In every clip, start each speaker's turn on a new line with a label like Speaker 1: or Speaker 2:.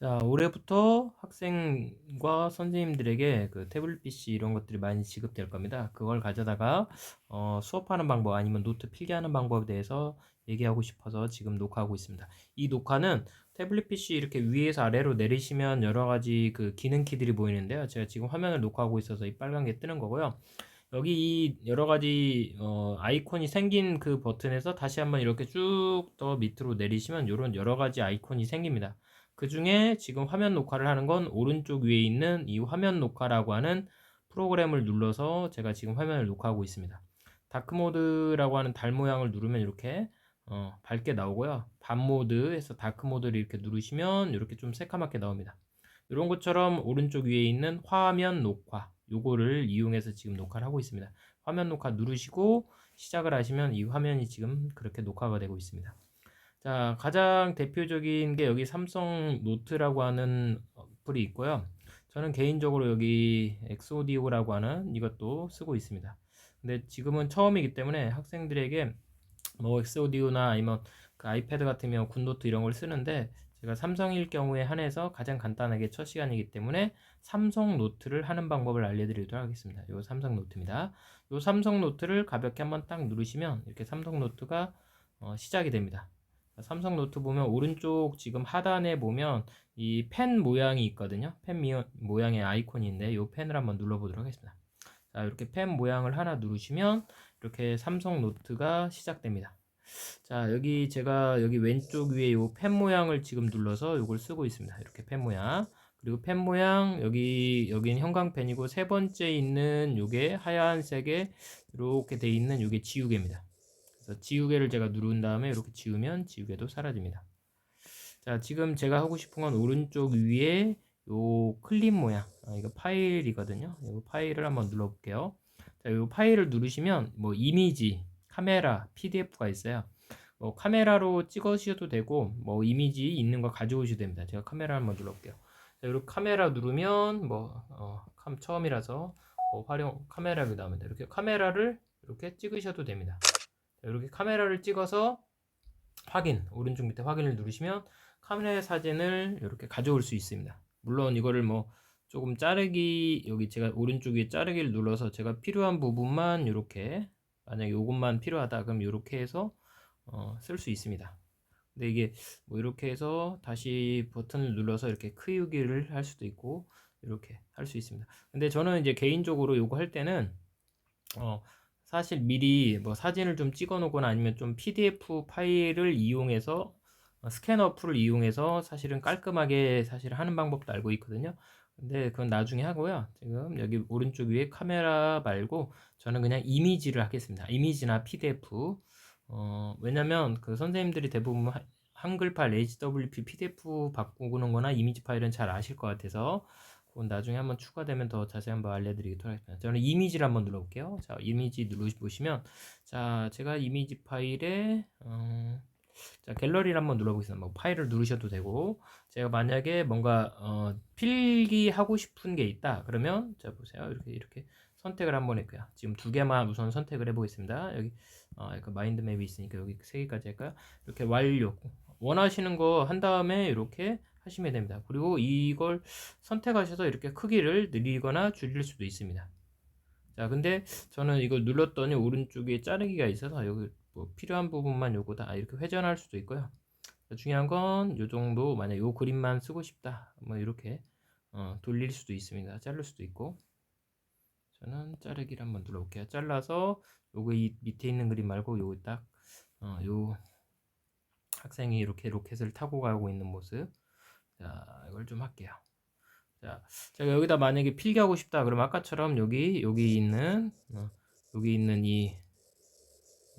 Speaker 1: 자, 올해부터 학생과 선생님들에게 그 태블릿 PC 이런 것들이 많이 지급될 겁니다. 그걸 가져다가 수업하는 방법 아니면 노트 필기하는 방법에 대해서 얘기하고 싶어서 지금 녹화하고 있습니다. 이 녹화는 태블릿 PC 이렇게 위에서 아래로 내리시면 여러 가지 그 기능 키들이 보이는데요. 제가 지금 화면을 녹화하고 있어서 이 빨간 게 뜨는 거고요. 여기 이 여러 가지 아이콘이 생긴 그 버튼에서 다시 한번 이렇게 쭉 더 밑으로 내리시면 이런 여러 가지 아이콘이 생깁니다. 그 중에 지금 화면 녹화를 하는 건 오른쪽 위에 있는 이 화면 녹화라고 하는 프로그램을 눌러서 제가 지금 화면을 녹화하고 있습니다. 다크 모드라고 하는 달 모양을 누르면 이렇게 밝게 나오고요. 밤 모드에서 다크 모드를 이렇게 누르시면 이렇게 좀 새까맣게 나옵니다. 이런 것처럼 오른쪽 위에 있는 화면 녹화 요거를 이용해서 지금 녹화를 하고 있습니다. 화면 녹화 누르시고 시작을 하시면 이 화면이 지금 그렇게 녹화가 되고 있습니다. 자, 가장 대표적인 게 여기 삼성 노트라고 하는 어플이 있고요. 저는 개인적으로 여기 엑소디오라고 하는 이것도 쓰고 있습니다. 근데 지금은 처음이기 때문에 학생들에게 뭐 엑소디오나 아니면 그 아이패드 같으면 굿노트 이런 걸 쓰는데 제가 삼성일 경우에 한해서 가장 간단하게 첫 시간이기 때문에 삼성 노트를 하는 방법을 알려드리도록 하겠습니다. 요 삼성 노트입니다. 요 삼성 노트를 가볍게 한번 딱 누르시면 이렇게 삼성 노트가 시작이 됩니다. 삼성 노트 보면 오른쪽 지금 하단에 보면 이 펜 모양이 있거든요. 펜 모양의 아이콘인데 이 펜을 한번 눌러보도록 하겠습니다. 자, 이렇게 펜 모양을 하나 누르시면 이렇게 삼성 노트가 시작됩니다. 자, 여기 제가 여기 왼쪽 위에 이 펜 모양을 지금 눌러서 이걸 쓰고 있습니다. 이렇게 펜 모양. 그리고 펜 모양 여기는 형광펜이고 세 번째 있는 요게 하얀색에 이렇게 돼 있는 요게 지우개입니다. 그래서 지우개를 제가 누른 다음에 이렇게 지우면 지우개도 사라집니다. 자, 지금 제가 하고 싶은 건 오른쪽 위에 요 클립 모양, 이거 파일이거든요. 이 파일을 한번 눌러볼게요. 자, 이 파일을 누르시면 뭐 이미지, 카메라, PDF가 있어요. 뭐 카메라로 찍으셔도 되고 뭐 이미지 있는 거 가져오셔도 됩니다. 제가 카메라 한번 눌러볼게요. 자, 이렇게 카메라 누르면 뭐 처음이라서 활용 카메라가 나옵니다. 이렇게 카메라를 이렇게 찍으셔도 됩니다. 자, 이렇게 카메라를 찍어서 확인, 오른쪽 밑에 확인을 누르시면 카메라 사진을 이렇게 가져올 수 있습니다. 물론 이거를 뭐 조금 자르기, 여기 제가 오른쪽 위에 자르기를 눌러서 제가 필요한 부분만 이렇게, 만약에 이것만 필요하다 그럼 이렇게 해서 쓸 수 있습니다. 근데 이게 뭐 이렇게 해서 다시 버튼을 눌러서 이렇게 크기를 할 수도 있고 이렇게 할 수 있습니다. 근데 저는 이제 개인적으로 이거 할 때는 사실 미리 뭐 사진을 좀 찍어 놓거나 아니면 좀 PDF 파일을 이용해서 스캐너 어플을 이용해서 사실은 깔끔하게 사실 하는 방법도 알고 있거든요. 근데 그건 나중에 하고요. 지금 여기 오른쪽 위에 카메라 말고 저는 그냥 이미지를 하겠습니다. 이미지나 PDF. 왜냐면 그 선생님들이 대부분 한글 파일 HWP PDF 바꾸는 거나 이미지 파일은 잘 아실 것 같아서 그건 나중에 한번 추가되면 더 자세히 한번 알려드리도록 하겠습니다. 저는 이미지를 한번 눌러볼게요. 자, 이미지 누르시면 자, 제가 이미지 파일에 자, 갤러리를 한번 눌러보겠습니다. 뭐 파일을 누르셔도 되고 제가 만약에 뭔가 필기하고 싶은 게 있다 그러면 자 보세요. 이렇게 선택을 한번 했고요. 지금 두 개만 우선 선택을 해보겠습니다. 여기 마인드 맵이 있으니까 여기 세 개까지 할까요? 이렇게 완료. 원하시는 거 한 다음에 이렇게 하시면 됩니다. 그리고 이걸 선택하셔서 이렇게 크기를 늘리거나 줄일 수도 있습니다. 자, 근데 저는 이걸 눌렀더니 오른쪽에 자르기가 있어서 여기 뭐 필요한 부분만 요거 다 이렇게 회전할 수도 있고요. 중요한 건 요 정도, 만약 요 그림만 쓰고 싶다 뭐 이렇게 돌릴 수도 있습니다. 자를 수도 있고. 저는 자르기를 한번 눌러볼게요. 잘라서 요거 이 밑에 있는 그림 말고 요거 딱 요 학생이 이렇게 로켓을 타고 가고 있는 모습. 자, 이걸 좀 할게요. 자, 제가 여기다 만약에 필기하고 싶다 그러면 아까처럼 여기 있는 이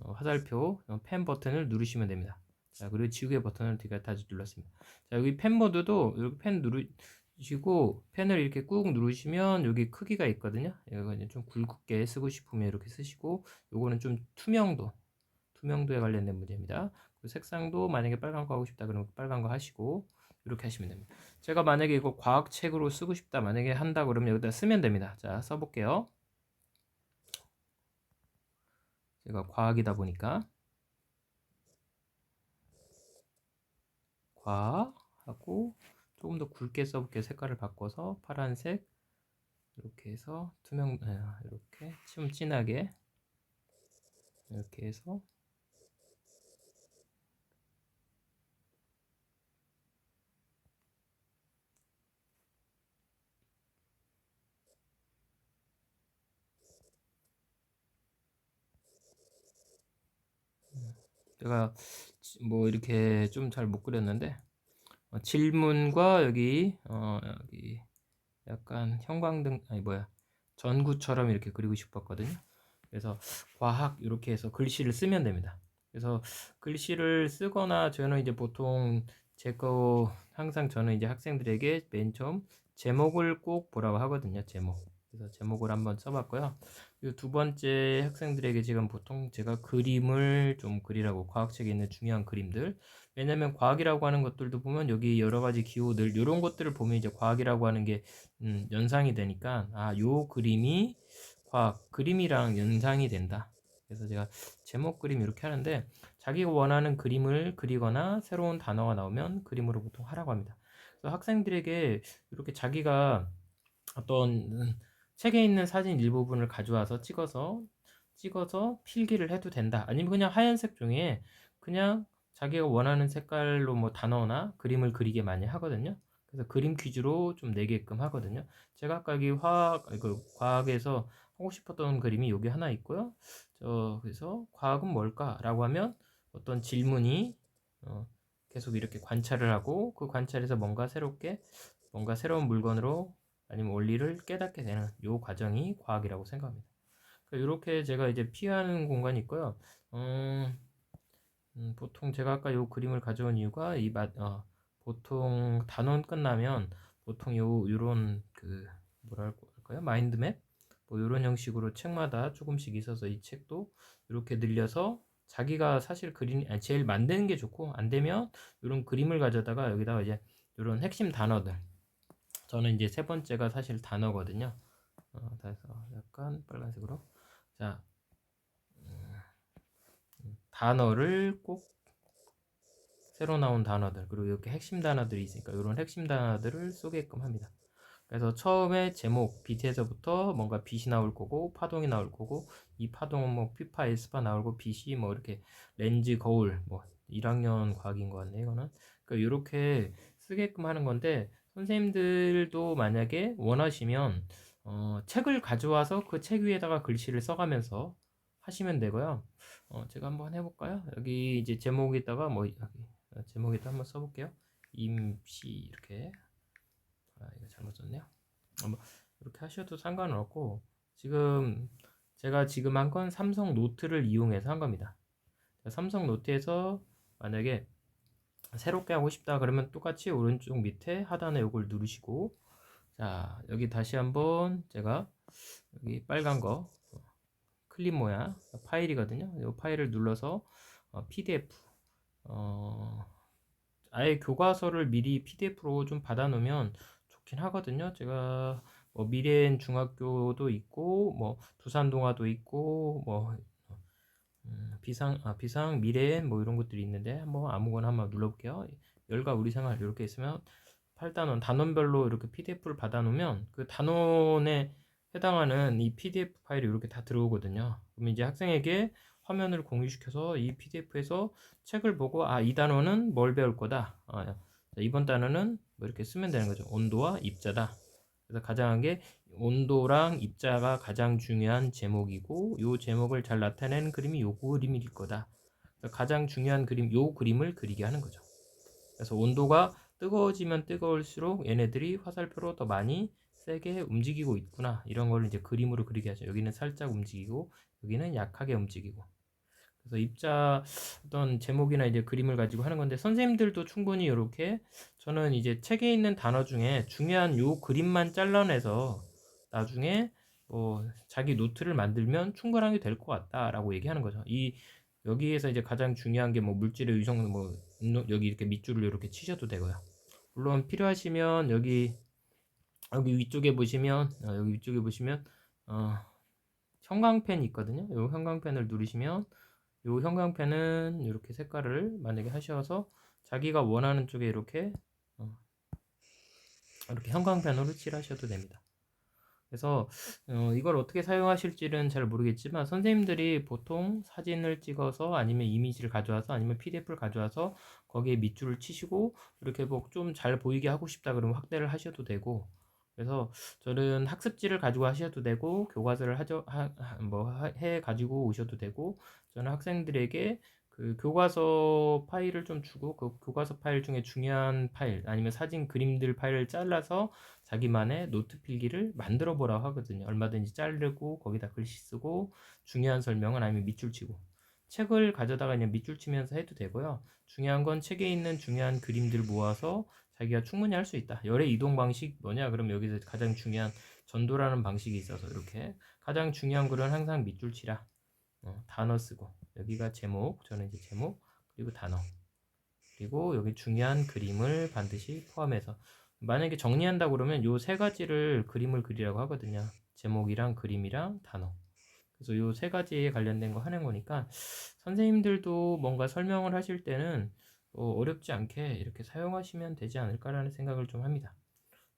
Speaker 1: 화살표 펜 버튼을 누르시면 됩니다. 자, 그리고 지우개 버튼을 제가 다시 눌렀습니다. 자, 여기 펜 모드도 이렇게 펜 누르시고 펜을 이렇게 꾹 누르시면 여기 크기가 있거든요. 이거 좀 굵게 쓰고 싶으면 이렇게 쓰시고, 요거는 좀 투명도에 관련된 문제입니다. 그 색상도 만약에 빨간 거 하고 싶다 그러면 빨간 거 하시고 이렇게 하시면 됩니다. 제가 만약에 이거 과학책으로 쓰고 싶다 만약에 한다 그러면 여기다 쓰면 됩니다. 자, 써볼게요. 제가 과학이다 보니까 과하고 조금 더 굵게 써볼게요. 색깔을 바꿔서 파란색 이렇게 해서 투명 이렇게 좀 진하게 이렇게 해서 제가 뭐 이렇게 좀 잘 못 그렸는데 질문과 여기 약간 형광등 아니 뭐야 전구처럼 이렇게 그리고 싶었거든요. 그래서 과학 이렇게 해서 글씨를 쓰면 됩니다. 그래서 글씨를 쓰거나 저는 이제 보통 제거 항상 저는 이제 학생들에게 맨 처음 제목을 꼭 보라고 하거든요. 제목. 그래서 제목을 한번 써봤고요. 그리고 두 번째 학생들에게 지금 보통 제가 그림을 좀 그리라고 과학책에 있는 중요한 그림들. 왜냐면 과학이라고 하는 것들도 보면 여기 여러 가지 기호들 이런 것들을 보면 이제 과학이라고 하는 게 연상이 되니까 요 그림이 과학 그림이랑 연상이 된다. 그래서 제가 제목 그림 이렇게 하는데 자기가 원하는 그림을 그리거나 새로운 단어가 나오면 그림으로 보통 하라고 합니다. 그래서 학생들에게 이렇게 자기가 어떤 책에 있는 사진 일부분을 가져와서 찍어서 필기를 해도 된다. 아니면 그냥 하얀색 종이에 그냥 자기가 원하는 색깔로 뭐 단어나 그림을 그리게 많이 하거든요. 그래서 그림 퀴즈로 좀 내게끔 하거든요. 제가 아까 여기 과학에서 하고 싶었던 그림이 여기 하나 있고요. 그래서 과학은 뭘까라고 하면 어떤 질문이 계속 이렇게 관찰을 하고 그 관찰에서 뭔가 새로운 물건으로 아니면 원리를 깨닫게 되는 요 과정이 과학이라고 생각합니다. 이렇게 제가 이제 피하는 공간이 있고요. 보통 제가 아까 요 그림을 가져온 이유가 보통 단원 끝나면 보통 요런 뭐랄까요 마인드맵 뭐 요런 형식으로 책마다 조금씩 있어서 이 책도 이렇게 늘려서 자기가 사실 제일 만드는 게 좋고 안 되면 이런 그림을 가져다가 여기다가 이제 이런 핵심 단어들 저는 이제 세 번째가 사실 단어거든요. 그래서 약간 빨간색으로 자 단어를 꼭 새로 나온 단어들 그리고 이렇게 핵심 단어들이 있으니까 이런 핵심 단어들을 쏘게끔 합니다. 그래서 처음에 제목 빛에서부터 뭔가 빛이 나올 거고 파동이 나올 거고 이 파동은 뭐 피파 에스파 나오고 빛이 뭐 이렇게 렌즈 거울 뭐 1학년 과학인 것 같네 이거는. 그러니까 이렇게 쓰게끔 하는 건데 선생님들도 만약에 원하시면 책을 가져와서 그 책 위에다가 글씨를 써가면서 하시면 되고요. 제가 한번 해볼까요? 여기 이제 제목에다가 뭐 여기 제목에다 한번 써볼게요. 임시 이렇게 이거 잘못 썼네요. 뭐 이렇게 하셔도 상관은 없고 제가 지금 한 건 삼성 노트를 이용해서 한 겁니다. 삼성 노트에서 만약에 새롭게 하고 싶다 그러면 똑같이 오른쪽 밑에 하단에 이걸 누르시고 자 여기 다시 한번 제가 여기 빨간 거 클립 모양 파일이거든요. 이 파일을 눌러서 PDF 아예 교과서를 미리 PDF로 좀 받아 놓으면 좋긴 하거든요. 제가 뭐 미래엔 중학교도 있고 뭐 두산동화도 있고 뭐 비상 미래엔 뭐 이런 것들이 있는데 한번 아무거나 한번 눌러볼게요. 열과 우리 생활 이렇게 있으면 8단원 단원별로 이렇게 PDF를 받아 놓으면 그 단원에 해당하는 이 PDF 파일이 이렇게 다 들어오거든요. 그럼 이제 학생에게 화면을 공유시켜서 이 PDF에서 책을 보고 이 단어는 뭘 배울 거다. 이번 단어는 뭐 이렇게 쓰면 되는 거죠. 온도와 입자다. 그래서 가장 게 온도랑 입자가 가장 중요한 제목이고 요 제목을 잘 나타내는 그림이 요 그림일 거다. 가장 중요한 그림 요 그림을 그리게 하는 거죠. 그래서 온도가 뜨거워지면 뜨거울수록 얘네들이 화살표로 더 많이 세게 움직이고 있구나. 이런 걸 이제 그림으로 그리게 하죠. 여기는 살짝 움직이고 여기는 약하게 움직이고. 그래서 입자 어떤 제목이나 이제 그림을 가지고 하는 건데 선생님들도 충분히 이렇게 저는 이제 책에 있는 단어 중에 중요한 요 그림만 잘라내서 나중에 자기 노트를 만들면 충분하게 될 것 같다라고 얘기하는 거죠. 여기에서 이제 가장 중요한 게 뭐 물질의 유성 여기 이렇게 밑줄을 이렇게 치셔도 되고요. 물론 필요하시면 여기 위쪽에 보시면 형광펜이 있거든요. 이 형광펜을 누르시면 이 형광펜은 이렇게 색깔을 만약에 하셔서 자기가 원하는 쪽에 이렇게 이렇게 형광펜으로 칠하셔도 됩니다. 그래서 이걸 어떻게 사용하실지는 잘 모르겠지만 선생님들이 보통 사진을 찍어서 아니면 이미지를 가져와서 아니면 PDF를 가져와서 거기에 밑줄을 치시고 이렇게 뭐 좀 잘 보이게 하고 싶다 그러면 확대를 하셔도 되고, 그래서 저는 학습지를 가지고 하셔도 되고 교과서를 해 가지고 오셔도 되고, 저는 학생들에게 그 교과서 파일을 좀 주고 그 교과서 파일 중에 중요한 파일 아니면 사진 그림들 파일을 잘라서 자기만의 노트 필기를 만들어 보라고 하거든요. 얼마든지 자르고 거기다 글씨 쓰고 중요한 설명은 아니면 밑줄 치고, 책을 가져다가 그냥 밑줄 치면서 해도 되고요. 중요한 건 책에 있는 중요한 그림들 모아서 자기가 충분히 할 수 있다. 열의 이동 방식 뭐냐? 그럼 여기서 가장 중요한 전도라는 방식이 있어서 이렇게 가장 중요한 글은 항상 밑줄 치라. 단어 쓰고 여기가 제목, 저는 이제 제목 그리고 단어 그리고 여기 중요한 그림을 반드시 포함해서, 만약에 정리한다 그러면 요 세 가지를 그림을 그리라고 하거든요. 제목이랑 그림이랑 단어. 그래서 요 세 가지에 관련된 거 하는 거니까 선생님들도 뭔가 설명을 하실 때는 어렵지 않게 이렇게 사용하시면 되지 않을까라는 생각을 좀 합니다.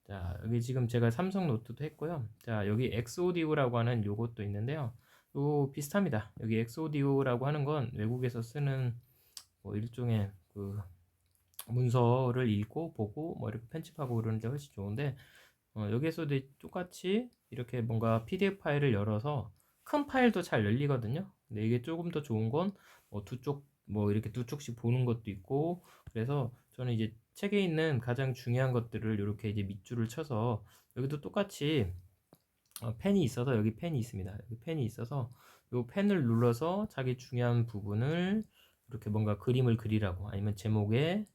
Speaker 1: 자, 여기 지금 제가 삼성 노트도 했고요. 자, 여기 엑소디오라고 하는 요것도 있는데요. 요 비슷합니다. 여기 엑소디오라고 하는 건 외국에서 쓰는 뭐 일종의 그 문서를 읽고 보고 뭐 이렇게 편집하고 그러는데 훨씬 좋은데, 여기에서도 똑같이 이렇게 뭔가 PDF 파일을 열어서 큰 파일도 잘 열리거든요. 근데 이게 조금 더 좋은 건 두 쪽, 뭐 이렇게 두 쪽씩 보는 것도 있고, 그래서 저는 이제 책에 있는 가장 중요한 것들을 이렇게 이제 밑줄을 쳐서, 여기도 똑같이 펜이 있어서 여기 펜이 있습니다. 여기 펜이 있어서 이 펜을 눌러서 자기 중요한 부분을 이렇게 뭔가 그림을 그리라고 아니면 제목에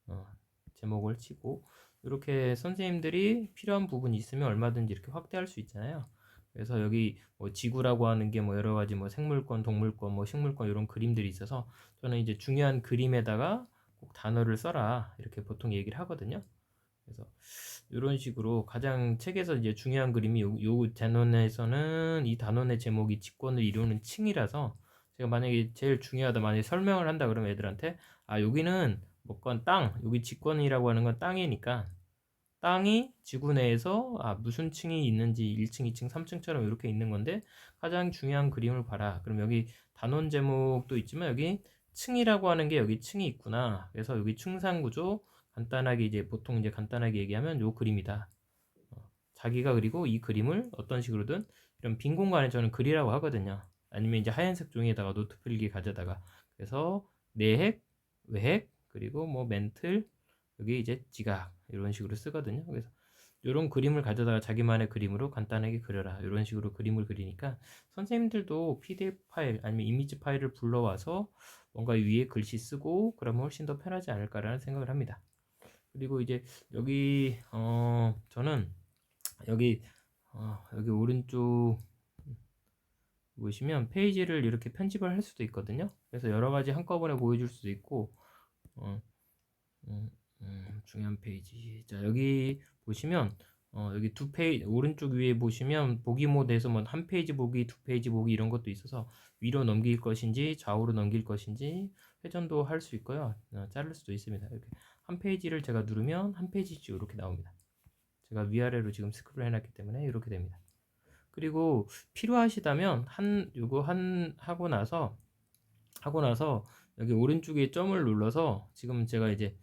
Speaker 1: 어, 제목을 치고, 이렇게 선생님들이 필요한 부분이 있으면 얼마든지 이렇게 확대할 수 있잖아요. 그래서 여기 뭐 지구라고 하는 게 뭐 여러 가지 뭐 생물권, 동물권, 뭐 식물권 이런 그림들이 있어서 저는 이제 중요한 그림에다가 꼭 단어를 써라 이렇게 보통 얘기를 하거든요. 그래서 이런 식으로 가장 책에서 이제 중요한 그림이 요 단원에서는 이 단원의 제목이 직권을 이루는 층이라서, 제가 만약에 제일 중요하다 만약에 설명을 한다 그러면 애들한테 여기는 뭐건 땅, 여기 직권이라고 하는 건 땅이니까 땅이 지구 내에서 무슨 층이 있는지 1층, 2층, 3층처럼 이렇게 있는 건데 가장 중요한 그림을 봐라. 그럼 여기 단원 제목도 있지만 여기 층이라고 하는 게 여기 층이 있구나. 그래서 여기 층상 구조 간단하게 이제 보통 이제 간단하게 얘기하면 요 그림이다. 자기가 그리고 이 그림을 어떤 식으로든 이런 빈 공간에 저는 그리라고 하거든요. 아니면 이제 하얀색 종이에다가 노트 필기 가져다가, 그래서 내핵, 외핵, 그리고 뭐 멘틀, 여기 이제 지각 이런 식으로 쓰거든요. 그래서 이런 그림을 가져다가 자기만의 그림으로 간단하게 그려라 이런 식으로 그림을 그리니까 선생님들도 PDF 파일 아니면 이미지 파일을 불러와서 뭔가 위에 글씨 쓰고 그러면 훨씬 더 편하지 않을까라는 생각을 합니다. 그리고 이제 여기 저는 여기 여기 오른쪽 보시면 페이지를 이렇게 편집을 할 수도 있거든요. 그래서 여러 가지 한꺼번에 보여줄 수도 있고, 어, 중요한 페이지. 자, 여기 보시면 여기 두 페이지 오른쪽 위에 보시면 보기 모드에서 뭐 한 페이지 보기, 두 페이지 보기 이런 것도 있어서 위로 넘길 것인지 좌우로 넘길 것인지 회전도 할 수 있고요. 자를 수도 있습니다. 이렇게 한 페이지를 제가 누르면 한 페이지씩 이렇게 나옵니다. 제가 위아래로 지금 스크롤 해놨기 때문에 이렇게 됩니다. 그리고 필요하시다면 요거 하고 나서 여기 오른쪽에 점을 눌러서 지금 제가 이제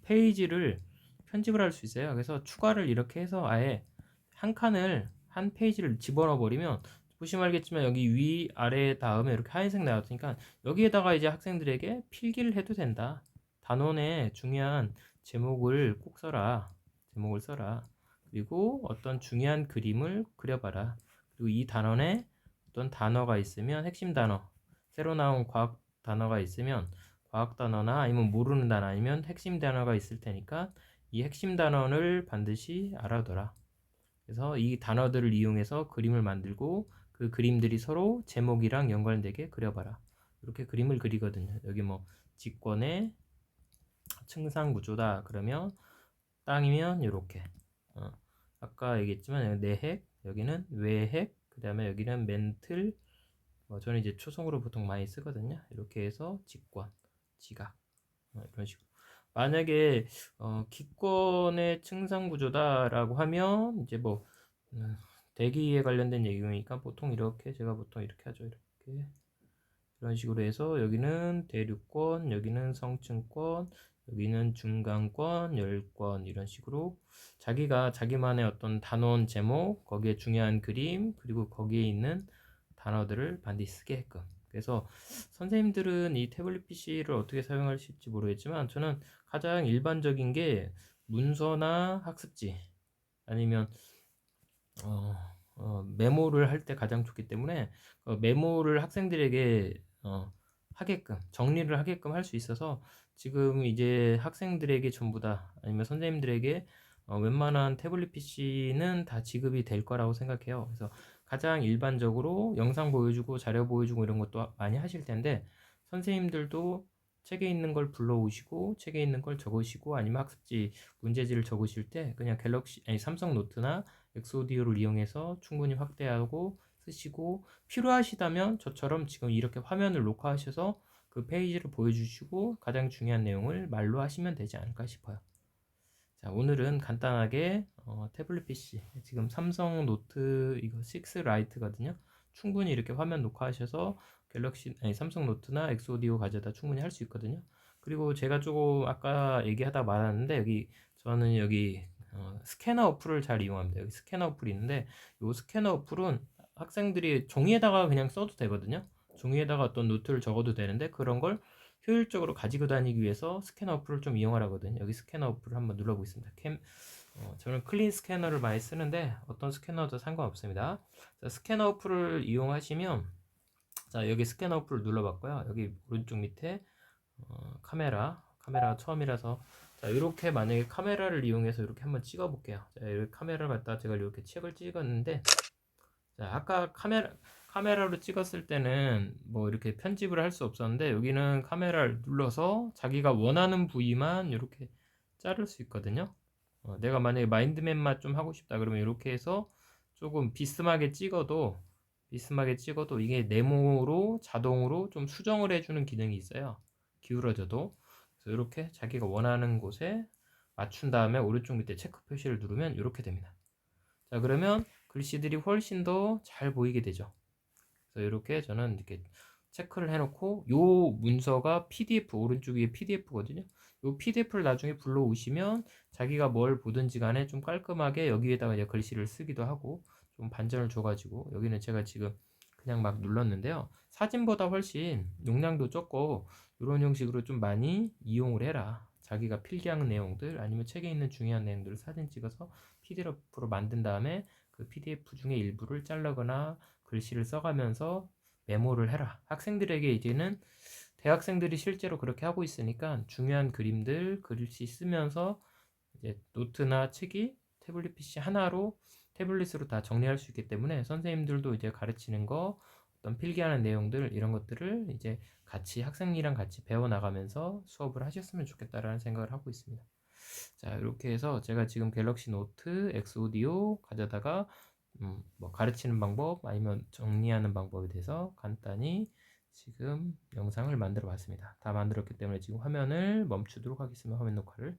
Speaker 1: 페이지를 편집을 할 수 있어요. 그래서 추가를 이렇게 해서 아예 한 페이지를 집어넣어 버리면 보시면 알겠지만 여기 위 아래 다음에 이렇게 하얀색 나왔으니까 여기에다가 이제 학생들에게 필기를 해도 된다. 단원의 중요한 제목을 꼭 써라. 제목을 써라. 그리고 어떤 중요한 그림을 그려봐라. 그리고 이 단원에 어떤 단어가 있으면 핵심 단어, 새로 나온 과학 단어가 있으면 과학 단어나 아니면 모르는 단어 아니면 핵심 단어가 있을 테니까 이 핵심 단어를 반드시 알아둬라. 그래서 이 단어들을 이용해서 그림을 만들고 그 그림들이 서로 제목이랑 연관되게 그려봐라. 이렇게 그림을 그리거든요. 여기 뭐 직권의 층상 구조다 그러면 땅이면 이렇게 아까 얘기했지만 내핵, 여기는 외핵, 그 다음에 여기는 멘틀, 저는 이제 초성으로 보통 많이 쓰거든요. 이렇게 해서 직권, 지각 이런 식으로 만약에 기권의 층상 구조다라고 하면 이제 뭐 음, 대기에 관련된 얘기니까 보통 이렇게 제가 보통 이렇게 하죠. 이렇게 이런 식으로 해서 여기는 대륙권, 여기는 성층권, 여기는 중간권, 열권 이런 식으로 자기가 자기만의 어떤 단원 제목, 거기에 중요한 그림, 그리고 거기에 있는 단어들을 반드시 쓰게끔. 그래서 선생님들은 이 태블릿 PC를 어떻게 사용하실지 모르겠지만 저는 가장 일반적인 게 문서나 학습지 아니면 어, 메모를 할 때 가장 좋기 때문에 메모를 학생들에게 하게끔 정리를 하게끔 할 수 있어서 지금 이제 학생들에게 전부 다 아니면 선생님들에게 웬만한 태블릿 PC는 다 지급이 될 거라고 생각해요. 그래서 가장 일반적으로 영상 보여주고 자료 보여주고 이런 것도 많이 하실 텐데 선생님들도 책에 있는 걸 불러오시고 책에 있는 걸 적으시고 아니면 학습지 문제지를 적으실 때 그냥 갤럭시 아니 삼성 노트나 엑소디오를 이용해서 충분히 확대하고 쓰시고 필요하시다면 저처럼 지금 이렇게 화면을 녹화하셔서 그 페이지를 보여주시고 가장 중요한 내용을 말로 하시면 되지 않을까 싶어요. 자, 오늘은 간단하게 태블릿 PC 지금 삼성 노트 이거 6 라이트거든요. 충분히 이렇게 화면 녹화하셔서 갤럭시 아니 삼성 노트나 엑소디오 가져다 충분히 할 수 있거든요. 그리고 제가 조금 아까 얘기하다 말았는데 여기 저는 여기 스캐너 어플을 잘 이용합니다. 여기 스캐너 어플이 있는데 이 스캐너 어플은 학생들이 종이에다가 그냥 써도 되거든요. 종이에다가 어떤 노트를 적어도 되는데 그런 걸 효율적으로 가지고 다니기 위해서 스캐너 어플을 좀 이용하라거든요. 여기 스캐너 어플을 한번 눌러보겠습니다. 저는 클린 스캐너를 많이 쓰는데 어떤 스캐너도 상관없습니다. 자, 스캐너 어플을 이용하시면 자, 여기 스캐너 어플을 눌러봤고요. 여기 오른쪽 밑에 카메라가 처음이라서 자, 이렇게 만약에 카메라를 이용해서 이렇게 한번 찍어 볼게요. 자, 이렇게 카메라를 갖다 제가 이렇게 책을 찍었는데 자, 아까 카메라로 찍었을 때는 뭐 이렇게 편집을 할 수 없었는데 여기는 카메라를 눌러서 자기가 원하는 부위만 이렇게 자를 수 있거든요. 내가 만약에 마인드맵만 좀 하고 싶다 그러면 이렇게 해서 조금 비스하게 찍어도 이게 네모로 자동으로 좀 수정을 해주는 기능이 있어요. 기울어져도. 그래서 이렇게 자기가 원하는 곳에 맞춘 다음에 오른쪽 밑에 체크 표시를 누르면 이렇게 됩니다. 자, 그러면 글씨들이 훨씬 더 잘 보이게 되죠. 그래서 이렇게 저는 이렇게 체크를 해놓고 요 문서가 PDF 오른쪽 위에 PDF거든요. 요 PDF를 나중에 불러오시면 자기가 뭘 보든지 간에 좀 깔끔하게 여기에다가 이제 글씨를 쓰기도 하고 좀 반전을 줘가지고 여기는 제가 지금 그냥 막 눌렀는데요. 사진보다 훨씬 용량도 적고 이런 형식으로 좀 많이 이용을 해라. 자기가 필기하는 내용들 아니면 책에 있는 중요한 내용들을 사진 찍어서 PDF로 만든 다음에 그 PDF 중에 일부를 자르거나 글씨를 써가면서 메모를 해라. 학생들에게 이제는 대학생들이 실제로 그렇게 하고 있으니까 중요한 그림들, 글씨 쓰면서 이제 노트나 책이 태블릿 PC 하나로 태블릿으로 다 정리할 수 있기 때문에 선생님들도 이제 가르치는 거, 어떤 필기하는 내용들 이런 것들을 이제 같이 학생이랑 같이 배워 나가면서 수업을 하셨으면 좋겠다라는 생각을 하고 있습니다. 자, 이렇게 해서 제가 지금 갤럭시 노트, 엑스오디오 가져다가 뭐 가르치는 방법 아니면 정리하는 방법에 대해서 간단히 지금 영상을 만들어 봤습니다. 다 만들었기 때문에 지금 화면을 멈추도록 하겠습니다. 화면 녹화를.